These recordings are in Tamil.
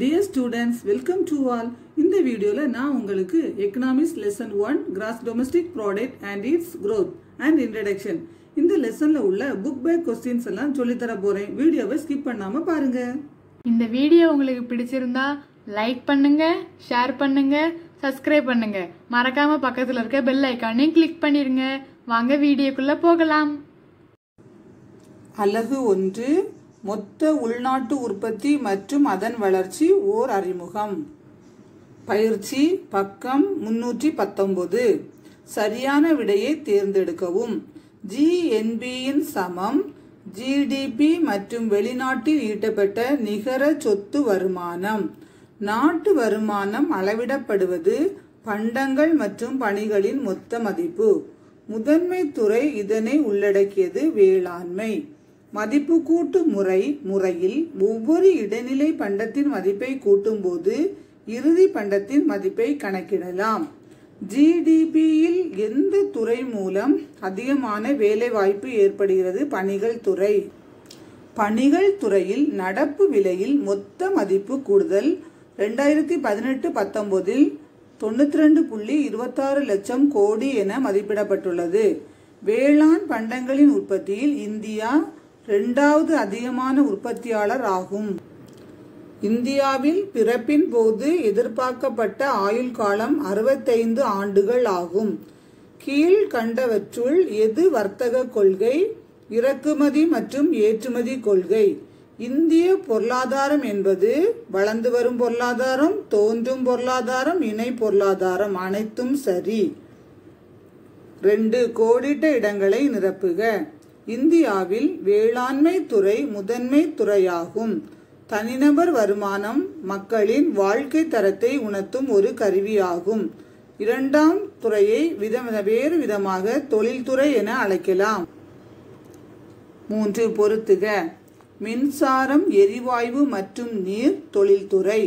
Dear students, welcome to all. In the video நான் உங்களுக்கு Economics Lesson 1 Gross Domestic Product and its Growth and Introduction இந்த லெசன்ல உள்ள புக் பேக் क्वेश्चंस எல்லாம் சொல்லி தர போறேன். வீடியோவை ஸ்கிப் பண்ணாம பாருங்க. இந்த வீடியோ உங்களுக்கு பிடிச்சிருந்தா லைக் பண்ணுங்க, ஷேர் பண்ணுங்க, சப்ஸ்கிரைப் பண்ணுங்க. மறக்காம பக்கத்துல இருக்க பெல் ஐகானையும் கிளிக் பண்ணிருங்க. வாங்க வீடியோக்குள்ள போகலாம். அலகு 1 மொத்த உள்நாட்டு உற்பத்தி மற்றும் அதன் வளர்ச்சி ஓர் அறிமுகம். பயிற்சி பக்கம் 319. சரியான விடையை தேர்ந்தெடுக்கவும். GNBயின் சமம் GDP மற்றும் வெளிநாட்டில் ஈட்டப்பட்ட நிகர சொத்து வருமானம். நாட்டு வருமானம் அளவிடப்படுவது பண்டங்கள் மற்றும் பணிகளின் மொத்த மதிப்பு. முதன்மை துறை இதனை உள்ளடக்கியது வேளாண்மை. மதிப்பு கூட்டு முறையில் ஒவ்வொரு இடைநிலை பண்டத்தின் மதிப்பை கூட்டும் போது இறுதி பண்டத்தின் மதிப்பை கணக்கிடலாம். GDPயில் எந்த துறை மூலம் அதிகமான வேலை வாய்ப்பு ஏற்படுகிறது? பணிகள் துறை. பணிகள் துறையில் நடப்பு விலையில் மொத்த மதிப்பு கூடுதல் 2018-19 92.26 லட்சம் கோடி என மதிப்பிடப்பட்டுள்ளது. வேளாண் பண்டங்களின் உற்பத்தியில் இந்தியா 2வது அதிகமான உற்பத்தியாளர் ஆகும். இந்தியாவில் பிறப்பின் போது எதிர்பார்க்கப்பட்ட ஆயுள் காலம் 65 ஆண்டுகள் ஆகும். கீழ்கண்டவற்றுள் எது வர்த்தக கொள்கை, இறக்குமதி மற்றும் ஏற்றுமதி கொள்கை? இந்திய பொருளாதாரம் என்பது வளர்ந்து வரும் பொருளாதாரம், தோன்றும் பொருளாதாரம், இணை பொருளாதாரம். அனைத்தும் சரி. 2 கோடிட்ட இடங்களை நிரப்புக. இந்தியாவில் வேளாண்மை துறை முதன்மை துறையாகும். தனிநபர் வருமானம் மக்களின் வாழ்க்கை தரத்தை உணர்த்தும் ஒரு கருவியாகும். 2ஆம் துறையை வேறு விதமாக தொழில்துறை என அழைக்கலாம். 3 பொருத்துக. மின்சாரம், எரிவாயு மற்றும் நீர் தொழில்துறை.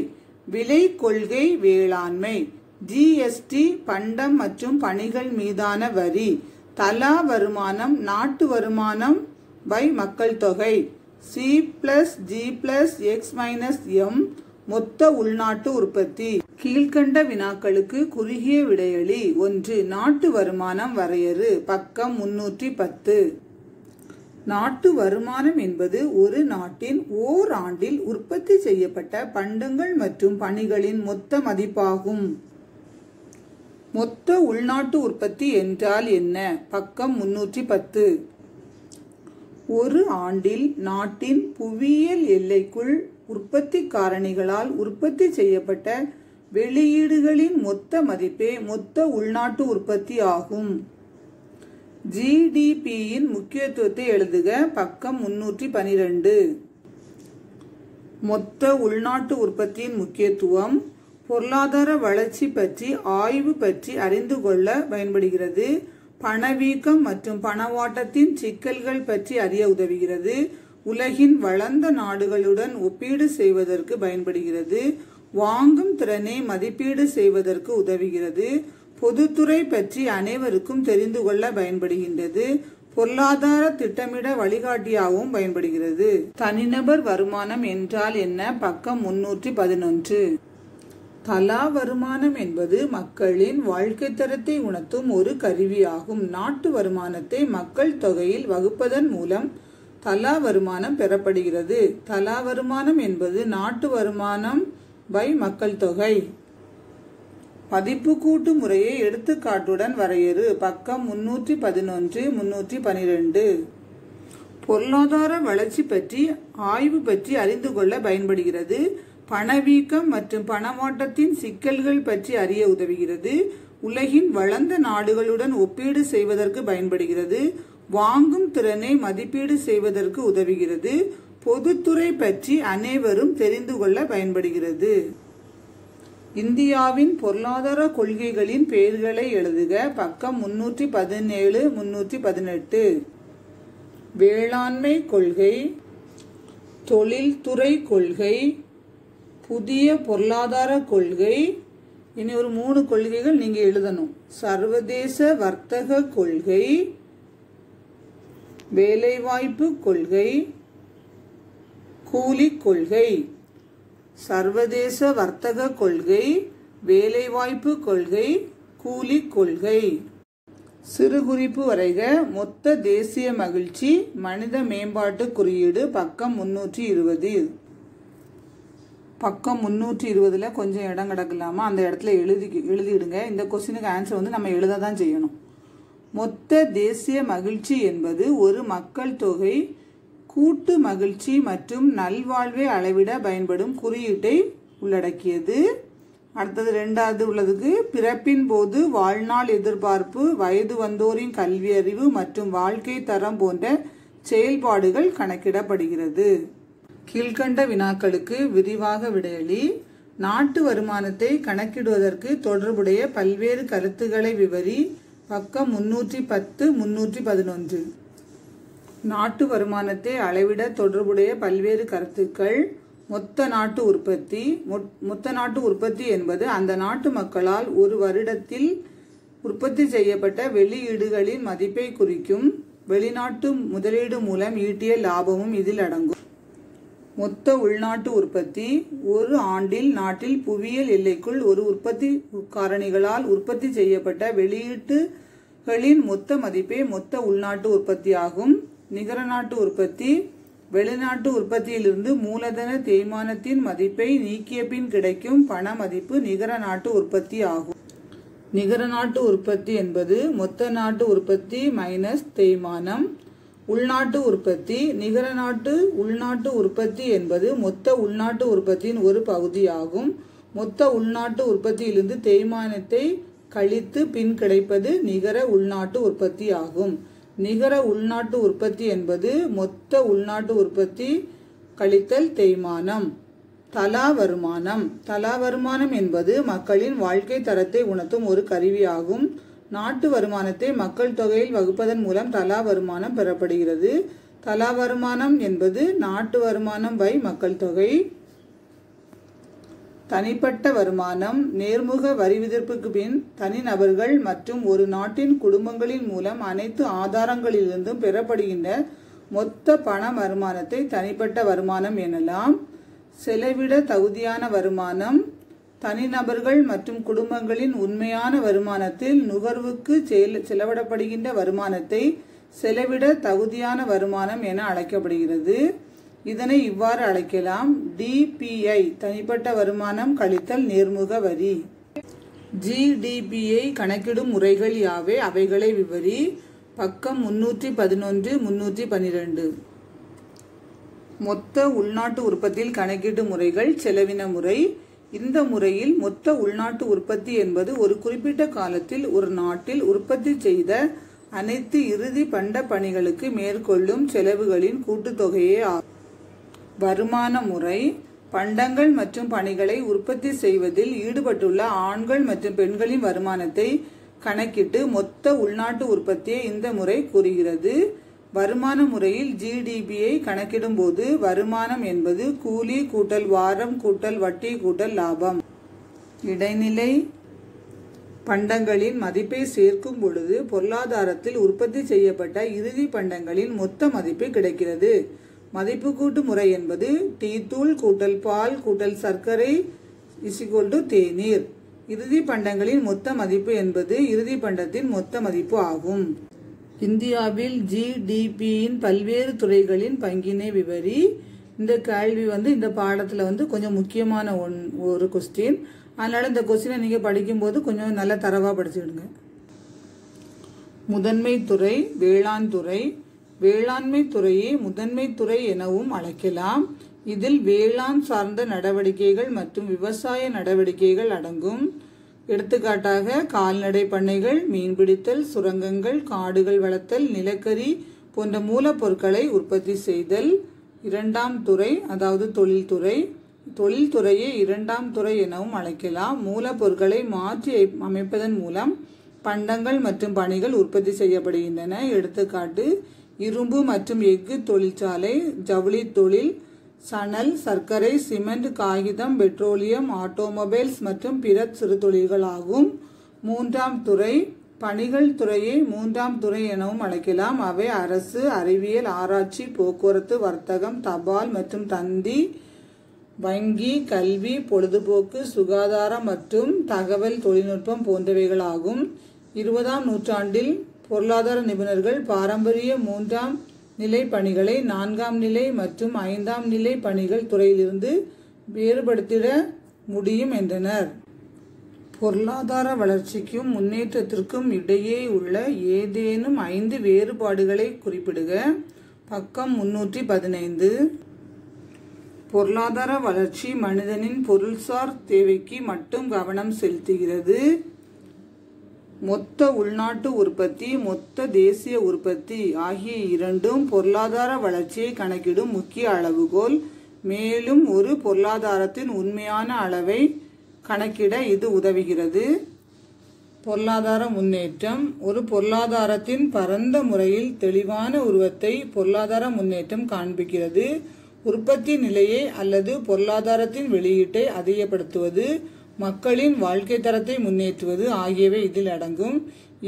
விலை கொள்கை வேளாண்மை. GST பண்டம் மற்றும் பணிகள் மீதான வரி. தலா வருமானம் நாட்டு வருமானம் பை மக்கள் தொகை. C+G+X-M மொத்த உள்நாட்டு உற்பத்தி. கீழ்கண்ட வினாக்களுக்கு குறுகிய விடையளி. 1. நாட்டு வருமானம் வரையறு. பக்கம் 310. நாட்டு வருமானம் என்பது ஒரு நாட்டின் ஓர் ஆண்டில் உற்பத்தி செய்யப்பட்ட பண்டங்கள் மற்றும் பணிகளின் மொத்த மதிப்பாகும். மொத்த உள்நாட்டு உற்பத்தி என்றால் என்ன? பக்கம் 310. ஒரு ஆண்டில் நாட்டின் புவியியல் எல்லைக்குள் உற்பத்தி காரணிகளால் உற்பத்தி செய்யப்பட்ட வெளியீடுகளின் மொத்த மதிப்பே மொத்த உள்நாட்டு உற்பத்தி ஆகும். GDPயின் முக்கியத்துவத்தை எழுதுக. பக்கம் 312. மொத்த உள்நாட்டு உற்பத்தியின் முக்கியத்துவம் பொருளாதார வளர்ச்சி பற்றி ஆய்வு பற்றி அறிந்து கொள்ள பயன்படுகிறது. பணவீக்கம் மற்றும் பணவாட்டத்தின் சிக்கல்கள் பற்றி அறிய உதவுகிறது. உலகின் வளர்ந்த நாடுகளுடன் ஒப்பீடு செய்வதற்கு பயன்படுகிறது. வாங்கும் திறனை மதிப்பீடு செய்வதற்கு உதவுகிறது. பொதுத்துறை பற்றி அனைவருக்கும் தெரிந்து கொள்ள பயன்படுகின்றது. பொருளாதார திட்டமிட வழிகாட்டியாகவும் பயன்படுகிறது. தனிநபர் வருமானம் என்றால் என்ன? பக்கம் 311. தலா வருமானம் என்பது மக்களின் வாழ்க்கை தரத்தை உணர்த்தும் ஒரு கருவியாகும். நாட்டு வருமானத்தை மக்கள் தொகையில் வகுப்பதன் மூலம் தலா வருமானம் பெறப்படுகிறது. தலா வருமானம் என்பது நாட்டு வருமானம் பை மக்கள் தொகை. மதிப்பு கூட்டு முறையை எடுத்துக்காட்டுடன் வரையறு. பக்கம் 311, 312. பொருளாதார வளர்ச்சி பற்றி ஆய்வு பற்றி அறிந்து கொள்ள பயன்படுகிறது. பணவீக்கம் மற்றும் பணமாட்டத்தின் சிக்கல்கள் பற்றி அறிய உதவுகிறது. உலகின் வளர்ந்த நாடுகளுடன் ஒப்பீடு செய்வதற்கு பயன்படுகிறது. வாங்கும் திறனை மதிப்பீடு செய்வதற்கு உதவுகிறது. பொதுத்துறை பற்றி அனைவரும் தெரிந்து கொள்ள பயன்படுகிறது. இந்தியாவின் பொருளாதார கொள்கைகளின் பெயர்களை எழுதுக. பக்கம் 317, 318. வேளாண்மை கொள்கை, தொழில்துறை கொள்கை, புதிய பொருளாதார கொள்கை. இனி ஒரு 3 கொள்கைகள் நீங்க எழுதணும். சர்வதேச வர்த்தக கொள்கை, வேலைவாய்ப்பு கொள்கை, கூலி கொள்கை. சர்வதேச வர்த்தக கொள்கை, வேலைவாய்ப்பு கொள்கை, கூலி கொள்கை. சிறுகுறிப்பு வரைக. மொத்த தேசிய மகிழ்ச்சி மனித மேம்பாட்டு குறியீடு பக்கம் 320. பக்கம் 320ல் கொஞ்சம் இடம் கிடக்கலாமா, அந்த இடத்துல எழுதிடுங்க. இந்த கொஸ்டினுக்கு ஆன்சர் வந்து நம்ம எழுத தான் செய்யணும். மொத்த தேசிய மகிழ்ச்சி என்பது ஒரு மக்கள் தொகை கூட்டு மகிழ்ச்சி மற்றும் நல்வாழ்வை அளவிட பயன்படும் குறியீட்டை உள்ளடக்கியது. அடுத்தது ரெண்டாவது உள்ளதுக்கு பிறப்பின் போது வாழ்நாள் எதிர்பார்ப்பு, வயது வந்தோரின் கல்வி அறிவு மற்றும் வாழ்க்கை தரம் போன்ற செயல்பாடுகள் கணக்கிடப்படுகிறது. கீழ்கண்ட வினாக்களுக்கு விரிவாக விடையளி. நாட்டு வருமானத்தை கணக்கிடுவதற்கு தொடர்புடைய பல்வேறு கருத்துக்களை விவரி. பக்கம் 310, 311. நாட்டு வருமானத்தை அளவிட தொடர்புடைய பல்வேறு கருத்துக்கள். மொத்த நாட்டு உற்பத்தி. மொத்த நாட்டு உற்பத்தி என்பது அந்த நாட்டு மக்களால் ஒரு வருடத்தில் உற்பத்தி செய்யப்பட்ட வெளியீடுகளின் மதிப்பை குறிக்கும். வெளிநாட்டு முதலீடு மூலம் ஈட்டிய லாபமும் இதில் அடங்கும். மொத்த உள்நாட்டு உற்பத்தி ஒரு ஆண்டில் நாட்டில் புவியியல் எல்லைக்குள் ஒரு உற்பத்தி காரணிகளால் உற்பத்தி செய்யப்பட்ட வெளியீட்டுகளின் மொத்த மதிப்பே மொத்த உள்நாட்டு உற்பத்தி ஆகும். நிகர நாட்டு உற்பத்தி வெளிநாட்டு உற்பத்தியிலிருந்து மூலதன தேய்மானத்தின் மதிப்பை நீக்கிய பின் கிடைக்கும் பண மதிப்பு நிகர நாட்டு உற்பத்தி ஆகும். நிகர நாட்டு உற்பத்தி என்பது மொத்த நாட்டு உற்பத்தி மைனஸ் தேய்மானம். உள்நாட்டு உற்பத்தி நிகர நாட்டு உள்நாட்டு உற்பத்தி என்பது மொத்த உள்நாட்டு உற்பத்தியின் ஒரு பகுதியாகும். மொத்த உள்நாட்டு உற்பத்தியிலிருந்து தேய்மானத்தை கழித்து பின் கிடைப்பது நிகர உள்நாட்டு உற்பத்தி ஆகும். நிகர உள்நாட்டு உற்பத்தி என்பது மொத்த உள்நாட்டு உற்பத்தி கழித்தல் தேய்மானம். தலா வருமானம். தலா வருமானம் என்பது மக்களின் வாழ்க்கை தரத்தை உணர்த்தும் ஒரு கருவியாகும். நாட்டு வருமானத்தை மக்கள் தொகையில் வகுப்பதன் மூலம் தலா வருமானம் பெறப்படுகிறது. தலா வருமானம் என்பது நாட்டு வருமானம் பை மக்கள் தொகை. தனிப்பட்ட வருமானம் நேர்முக வரி விதிப்புக்கு பின் தனிநபர்கள் மற்றும் ஒரு நாட்டின் குடும்பங்களின் மூலம் அனைத்து ஆதாரங்களிலிருந்தும் பெறப்படுகின்ற மொத்த பண வருமானத்தை தனிப்பட்ட வருமானம் எனலாம். செலவிட தகுதியான வருமானம் தனிநபர்கள் மற்றும் குடும்பங்களின் உண்மையான வருமானத்தில் நுகர்வுக்கு செலவிடப்படுகின்ற வருமானத்தை செலவிட தகுதியான வருமானம் என அழைக்கப்படுகிறது. இதனை இவ்வாறு அழைக்கலாம். டிபிஐ தனிப்பட்ட வருமானம் கழித்தல் நேர்முக வரி. ஜிடிபியை கணக்கிடும் முறைகள் யாவை, அவைகளை விவரி. பக்கம் 311, 312. மொத்த உள்நாட்டு உற்பத்தியில் கணக்கீட்டு முறைகள். செலவின முறை. இந்த முறையில் மொத்த உள்நாட்டு உற்பத்தி என்பது ஒரு குறிப்பிட்ட காலத்தில் ஒரு நாட்டில் உற்பத்தி செய்த அனைத்து இறுதி பண்ட பணிகளுக்கு மேற்கொள்ளும் செலவுகளின் கூட்டுத்தொகையே ஆகும். வருமான முறை பண்டங்கள் மற்றும் பணிகளை உற்பத்தி செய்வதில் ஈடுபட்டுள்ள ஆண்கள் மற்றும் பெண்களின் வருமானத்தை கணக்கிட்டு மொத்த உள்நாட்டு உற்பத்தியை இந்த முறை கூறுகிறது. வருமான முறையில் ஜிடிபியை கணக்கிடும் போது வருமானம் என்பது கூலி கூட்டல் வாரம் கூட்டல் வட்டி கூட்டல் லாபம். இடைநிலை பண்டங்களின் மதிப்பை சேர்க்கும் பொழுது பொருளாதாரத்தில் உற்பத்தி செய்யப்பட்ட இறுதி பண்டங்களின் மொத்த மதிப்பு கிடைக்கிறது. மதிப்பு கூட்டு முறை என்பது டீ தூள் கூட்டல் பால் கூட்டல் சர்க்கரை = தேநீர். இறுதி பண்டங்களின் மொத்த மதிப்பு என்பது இறுதி பண்டத்தின் மொத்த மதிப்பு ஆகும். இந்தியாவில் ஜிடிபியின் பல்வேறு துறைகளின் பங்கினை விவரி. இந்த கேள்வி இந்த பாடத்தில் கொஞ்சம் முக்கியமான ஒரு கொஸ்டின். அதனால இந்த கொஸ்டினை நீங்கள் படிக்கும்போது கொஞ்சம் நல்ல தரவாக படிச்சுடுங்க. முதன்மை துறை வேளாண் துறை. வேளாண்மை துறையை முதன்மை துறை எனவும் அழைக்கலாம். இதில் வேளாண் சார்ந்த நடவடிக்கைகள் மற்றும் விவசாய நடவடிக்கைகள் அடங்கும். எடுத்துக்காட்டாக கால்நடை பண்ணைகள், மீன்பிடித்தல், சுரங்கங்கள், காடுகள் வளர்த்தல், நிலக்கரி போன்ற மூலப்பொருட்களை உற்பத்தி செய்தல். இரண்டாம் துறை அதாவது தொழில்துறை. தொழில்துறையை இரண்டாம் துறை எனவும் அழைக்கலாம். மூலப்பொருட்களை மாற்றி அமைப்பதன் மூலம் பண்டங்கள் மற்றும் பணிகள் உற்பத்தி செய்யப்படுகின்றன. எடுத்துக்காட்டு இரும்பு மற்றும் எஃகு தொழிற்சாலை, ஜவுளி தொழில், சணல், சர்க்கரை, சிமெண்ட், காகிதம், பெட்ரோலியம், ஆட்டோமொபைல்ஸ் மற்றும் பிற சிறு தொழில்கள் ஆகும். மூன்றாம் துறை பணிகள் துறையை மூன்றாம் துறை எனவும் அழைக்கலாம். அவை அரசு, அறிவியல், ஆராய்ச்சி, போக்குவரத்து, வர்த்தகம், தபால் மற்றும் தந்தி, வங்கி, கல்வி, பொழுதுபோக்கு, சுகாதாரம் மற்றும் தகவல் தொழில்நுட்பம் போன்றவைகளாகும். 20ஆம் நூற்றாண்டில் பொருளாதார நிபுணர்கள் பாரம்பரிய 3ஆம் நிலை பணிகளை 4ஆம் நிலை மற்றும் 5ஆம் நிலை பணிகள் துறையிலிருந்து வேறுபடுத்திட முடியும் என்றனர். பொருளாதார வளர்ச்சிக்கும் முன்னேற்றத்திற்கும் இடையே உள்ள ஏதேனும் 5 வேறுபாடுகளை குறிப்பிடுக. பக்கம் 315. பொருளாதார வளர்ச்சி மனிதனின் பொருள்சார் தேவைக்கு மட்டும் கவனம் செலுத்துகிறது. மொத்த உள்நாட்டு உற்பத்தி, மொத்த தேசிய உற்பத்தி ஆகிய இரண்டும் பொருளாதார வளர்ச்சியை கணக்கிடும் முக்கிய அளவுகோல். மேலும் ஒரு பொருளாதாரத்தின் உண்மையான அளவை கணக்கிட இது உதவுகிறது. பொருளாதார முன்னேற்றம். ஒரு பொருளாதாரத்தின் பரந்த முறையில் தெளிவான உருவத்தை பொருளாதார முன்னேற்றம் காண்பிக்கிறது. உற்பத்தி நிலையை அல்லது பொருளாதாரத்தின் வெளியீட்டை அதிகப்படுத்துவது, மக்களின் வாழ்க்கை தரத்தை முன்னேற்றுவது ஆகியவை இதில் அடங்கும்.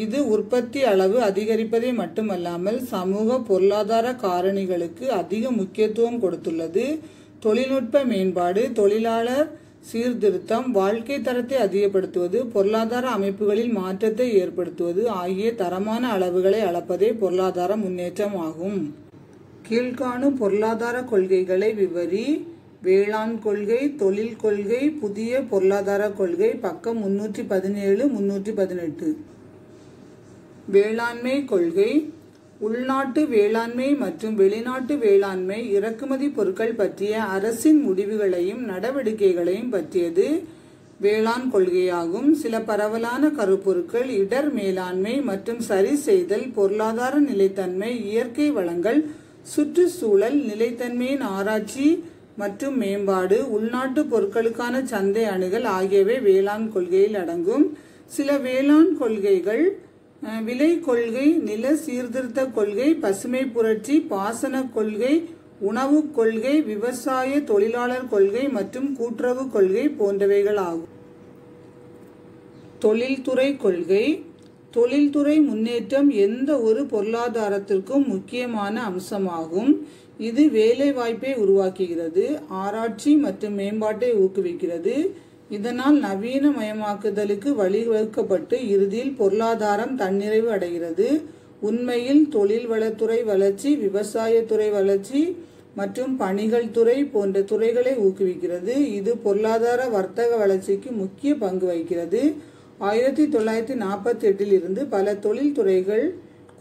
இது உற்பத்தி அளவு அதிகரிப்பதை மட்டுமல்லாமல் சமூக பொருளாதார காரணிகளுக்கு அதிக முக்கியத்துவம் கொடுத்துள்ளது. தொழில்நுட்ப மேம்பாடு, தொழிலாளர் சீர்திருத்தம், வாழ்க்கை தரத்தை அதிகப்படுத்துவது, பொருளாதார அமைப்புகளில் மாற்றத்தை ஏற்படுத்துவது ஆகிய தரமான அளவுகளை அளப்பதே பொருளாதார முன்னேற்றம் ஆகும். கீழ்காணும் பொருளாதார கொள்கைகளை விவரி. வேளாண் கொள்கை, தொழில் கொள்கை, புதிய பொருளாதார கொள்கை. பக்கம் 317, 318. வேளாண்மை கொள்கை. உள்நாட்டு வேளாண்மை மற்றும் வெளிநாட்டு வேளாண்மை, இறக்குமதி பொருட்கள் பற்றிய அரசின் முடிவுகளையும் நடவடிக்கைகளையும் பற்றியது வேளாண் கொள்கையாகும். சில பரவலான கருப்பொருட்கள் இடர் மேலாண்மை மற்றும் சரி செய்தல், பொருளாதார நிலைத்தன்மை, இயற்கை வளங்கள், சுற்றுச்சூழல் நிலைத்தன்மையின் ஆராய்ச்சி மற்றும் மேம்பாடு, உள்நாட்டு பொருட்களுக்கான சந்தை அணுகல் ஆகியவை வேளாண் கொள்கையில் அடங்கும். சில வேளாண் கொள்கைகள் விலை கொள்கை, நில சீர்திருத்த கொள்கை, பசுமை புரட்சி, பாசன கொள்கை, உணவு கொள்கை, விவசாய தொழிலாளர் கொள்கை மற்றும் கூட்டுறவு கொள்கை போன்றவைகள் ஆகும். தொழில்துறை கொள்கை. தொழில்துறை முன்னேற்றம் எந்த ஒரு பொருளாதாரத்திற்கும் முக்கியமான அம்சமாகும். இது வேலை வாய்ப்பை உருவாக்குகிறது, ஆராய்ச்சி மற்றும் மேம்பாட்டை ஊக்குவிக்கிறது. இதனால் நவீன மயமாக்குதலுக்கு வழிவகுக்கப்பட்டு இறுதியில் பொருளாதாரம் தன்னிறைவு அடைகிறது. உண்மையில் தொழில் வளத்துறை வளர்ச்சி, விவசாயத்துறை வளர்ச்சி மற்றும் பணிகள் துறை போன்ற துறைகளை ஊக்குவிக்கிறது. இது பொருளாதார வர்த்தக வளர்ச்சிக்கு முக்கிய பங்கு வகிக்கிறது. 1948 இருந்து பல தொழில்துறைகள்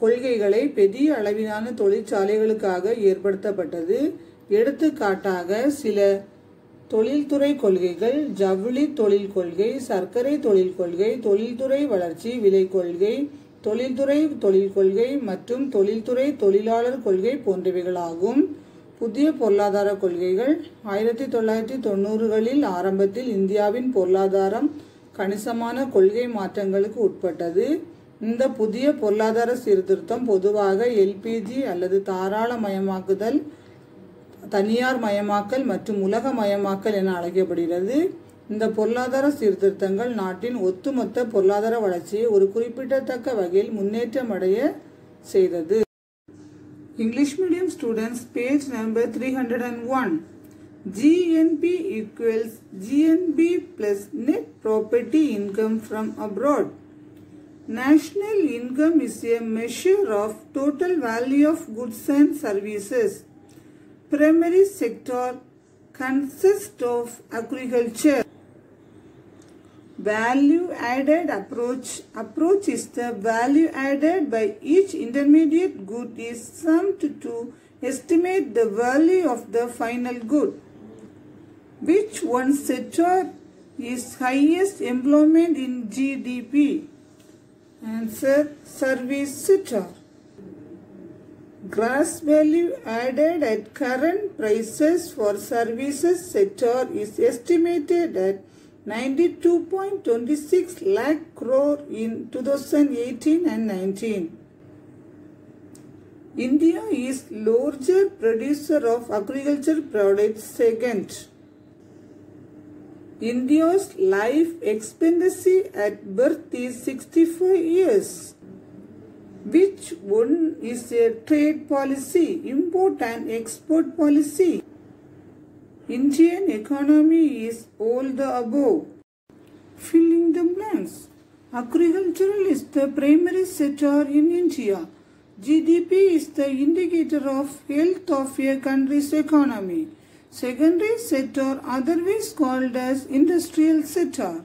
கொள்கைகளை பெரிய அளவிலான தொழிற்சாலைகளுக்காக ஏற்படுத்தப்பட்டது. எடுத்துக்காட்டாக சில தொழில்துறை கொள்கைகள் ஜவுளி தொழில் கொள்கை, சர்க்கரை தொழில் கொள்கை, தொழில்துறை வளர்ச்சி விலை கொள்கை, தொழில்துறை தொழில் கொள்கை மற்றும் தொழில்துறை தொழிலாளர் கொள்கை போன்றவைகளாகும். புதிய பொருளாதார கொள்கைகள். 1990களில் ஆரம்பத்தில் இந்தியாவின் பொருளாதாரம் கணிசமான கொள்கை மாற்றங்களுக்கு உட்பட்டது. இந்த புதிய பொருளாதார சீர்திருத்தம் பொதுவாக எல்பிஜி அல்லது தாராளமயமாக்குதல், தனியார் மயமாக்கல் மற்றும் உலக மயமாக்கல் என அழைக்கப்படுகிறது. இந்த பொருளாதார சீர்திருத்தங்கள் நாட்டின் ஒட்டுமொத்த பொருளாதார வளர்ச்சியை ஒரு குறிப்பிடத்தக்க வகையில் முன்னேற்றமடைய செய்தது. English medium students, page number 301. GNP equals GNB plus net property income from abroad. National income is a measure of total value of goods and services. Primary sector consists of agriculture. Value added approach is the value added by each intermediate good is summed to estimate the value of the final good. Which one sector is highest employment in GDP? Answer: service sector. Gross value added at current prices for services sector is estimated at 92.26 lakh crore in 2018 and 19. India is larger producer of agriculture products. Second, India's life expectancy at birth is 65 years. Which one is a trade policy, import and export policy? Indian economy is all the above. Fill in the blanks. Agricultural is the primary sector in India. GDP is the indicator of health of a country's economy. Secondary sector, otherwise called as industrial sector.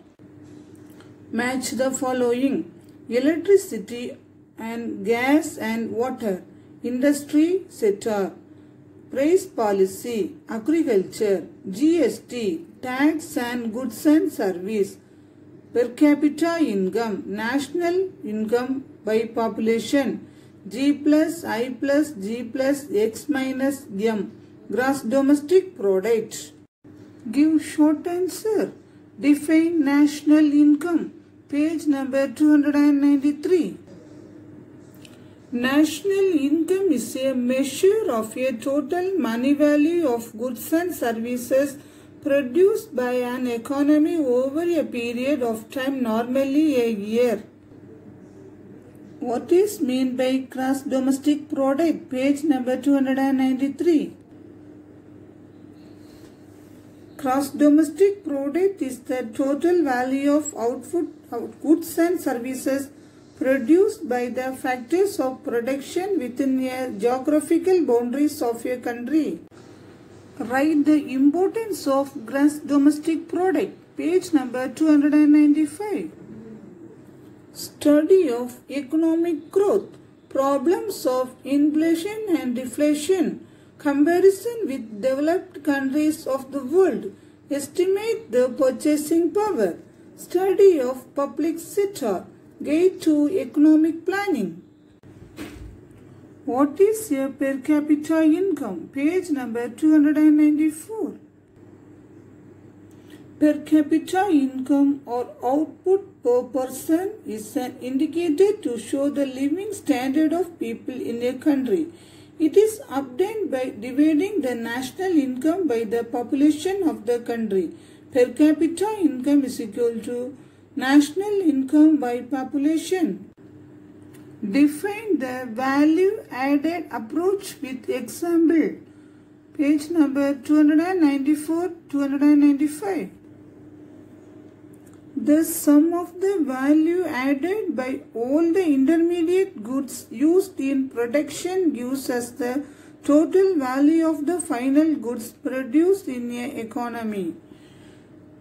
Match the following: electricity and gas and water, industry sector. Price policy, agriculture, GST, tax and goods and service. Per capita income, national income by population, G plus I plus G plus X minus M, gross domestic product. Give short answer. Define national income. Page number 293. National income is a measure of a total money value of goods and services produced by an economy over a period of time, normally a year. What is meant by gross domestic product? Page number 293. Gross domestic product is the total value of output of goods and services produced by the factors of production within a geographical boundaries of a country. Write the importance of gross domestic product. Page number 295. Study of economic growth, problems of inflation and deflation, comparison with developed countries of the world, estimate the purchasing power, study of public sector, guide to economic planning. What is a per capita income? Page number 294. Per capita income or output per person is an indicator to show the living standard of people in a country. It is obtained by dividing the national income by the population of the country. Per capita income is equal to national income by population. Define the value added approach with example. Page number 294-295. The sum of the value added by all the intermediate goods used in production gives us the total value of the final goods produced in an economy.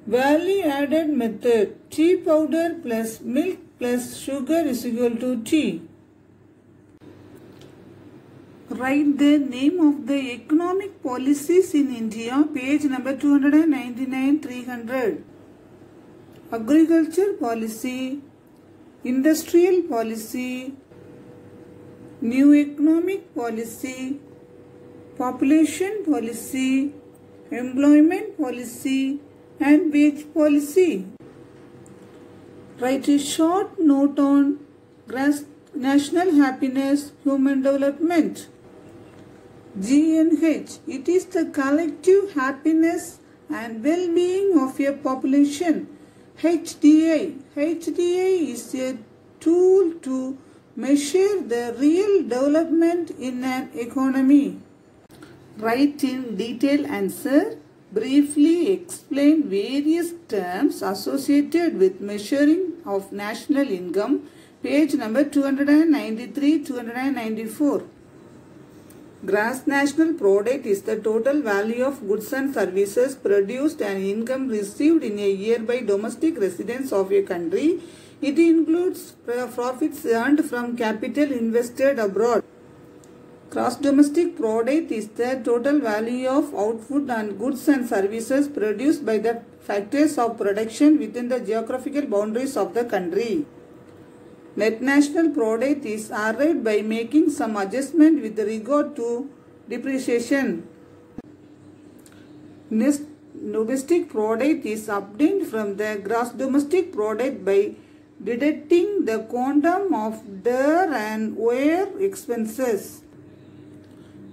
Value added method: tea powder plus milk plus sugar is equal to tea. Write the name of the economic policies in India. Page number 299-300. Agriculture policy, industrial policy, new economic policy, population policy, employment policy, and wage policy. Write a short note on national happiness, human development. GNH, it is the collective happiness and well-being of a population. HDI is a tool to measure the real development in an economy. Write in detail answer. Briefly explain various terms associated with measuring of national income. Page number 293-294. Gross national product is the total value of goods and services produced and income received in a year by domestic residents of a country. It includes profits earned from capital invested abroad. Gross domestic product is the total value of output and goods and services produced by the factors of production within the geographical boundaries of the country. Net national product is arrived by making some adjustment with regard to depreciation. Net domestic product is obtained from the gross domestic product by deducting the quantum of their and wear expenses.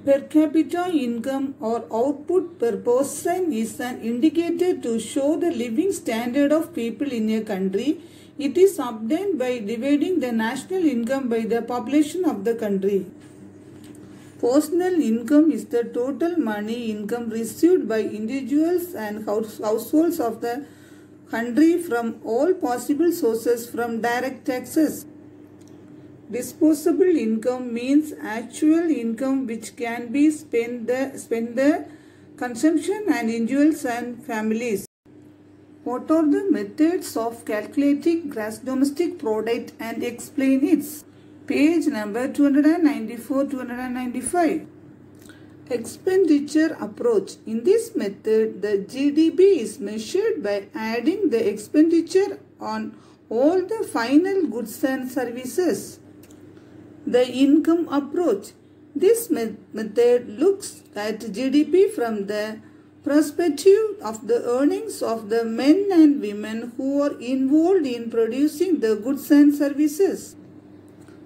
Per capita income or output per person is an indicator to show the living standard of people in a country. It is obtained by dividing the national income by the population of the country. Personal income is the total money income received by individuals and households of the country from all possible sources from direct taxes. Disposable income means actual income which can be spent the consumption and individuals and families. What are the methods of calculating gross domestic product and explain it? Page number 294-295. Expenditure approach. In this method, the GDP is measured by adding the expenditure on all the final goods and services. The income approach. This method looks at GDP from the perspective of the earnings of the men and women who are involved in producing the goods and services.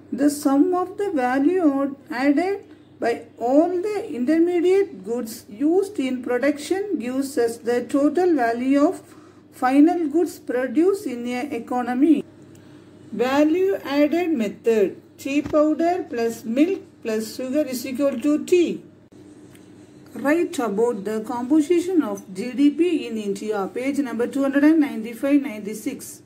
The sum of the value added by all the intermediate goods used in production gives us the total value of final goods produced in an economy. Value added method. Tea powder plus milk plus sugar is equal to tea. Write about the composition of GDP in India. Page number 295-96.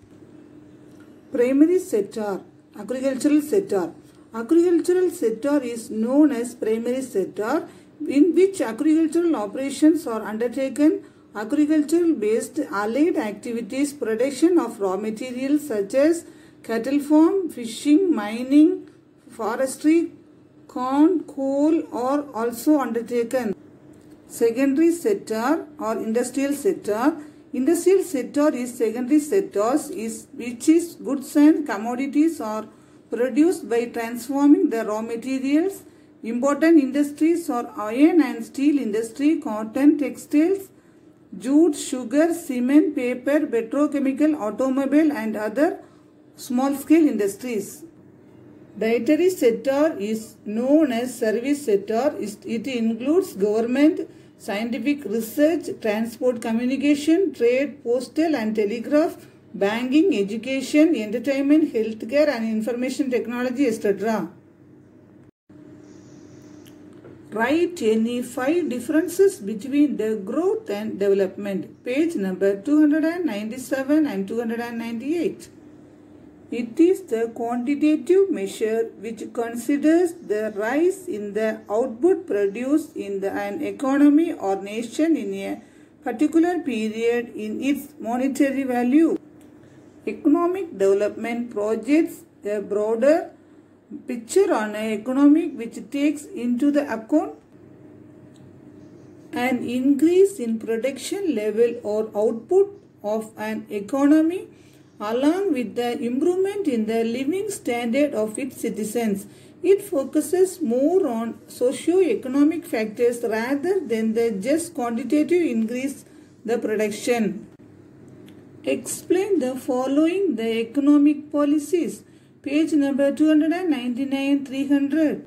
Primary sector. Agricultural sector. Agricultural sector is known as primary sector, in which agricultural operations are undertaken. Agricultural based allied activities, production of raw materials such as cattle farm, fishing, mining, forestry, corn, coal are also undertaken. Secondary sector or industrial sector. Industrial sector is secondary sectors which is goods and commodities are produced by transforming the raw materials. Important industries are iron and steel industry, cotton, textiles, jute, sugar, cement, paper, petrochemical, automobile and other small scale industries. Dietary sector is known as service sector. It includes government, scientific research, transport, communication, trade, postal and telegraph, banking, education, entertainment, healthcare and information technology, etc. Write any 5 differences between the growth and development. Page number 297 and 298. It is the quantitative measure which considers the rise in the output produced in an economy or nation in a particular period in its monetary value. Economic development projects a broader picture on an economy which takes into the account an increase in production level or output of an economy along with the improvement in the living standard of its citizens. It focuses more on socio-economic factors rather than the just quantitative increase the production. Explain the following the economic policies. Page number 299-300.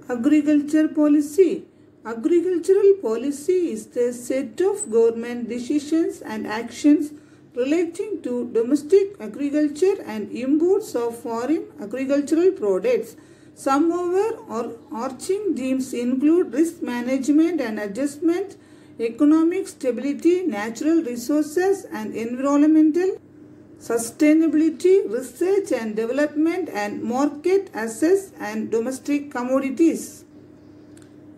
Agriculture policy. Agricultural policy is the set of government decisions and actions relating to domestic agriculture and imports of foreign agricultural products. Some overarching themes include risk management and adjustment, economic stability, natural resources and environmental sustainability, research and development and market access and domestic commodities.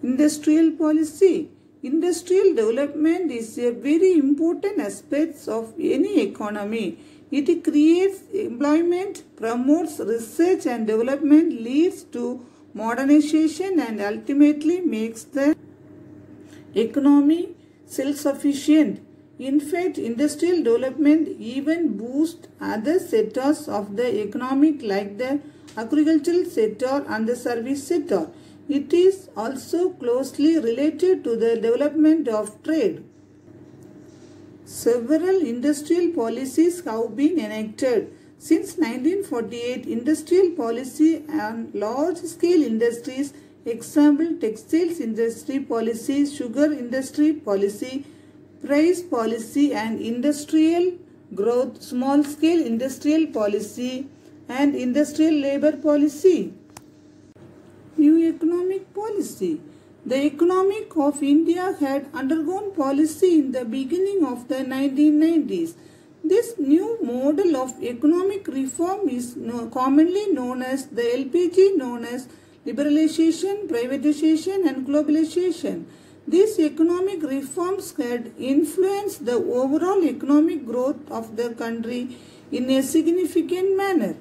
Industrial policy. Industrial development is a very important aspect of any economy. It creates employment, promotes research and development, leads to modernization and ultimately makes the economy self-sufficient. In fact, industrial development even boosts other sectors of the economy like the agricultural sector and the service sector. It is also closely related to the development of trade. Several industrial policies have been enacted. Since 1948, industrial policy on large-scale industries, example textiles industry policy, sugar industry policy, price policy and industrial growth, small-scale industrial policy and industrial labor policy. new economic policy. The economy of India had undergone policy in the beginning of the 1990s. This new model of economic reform is commonly known as the LPG, known as liberalization, privatization and globalization. These economic reforms had influenced the overall economic growth of the country in a significant manner.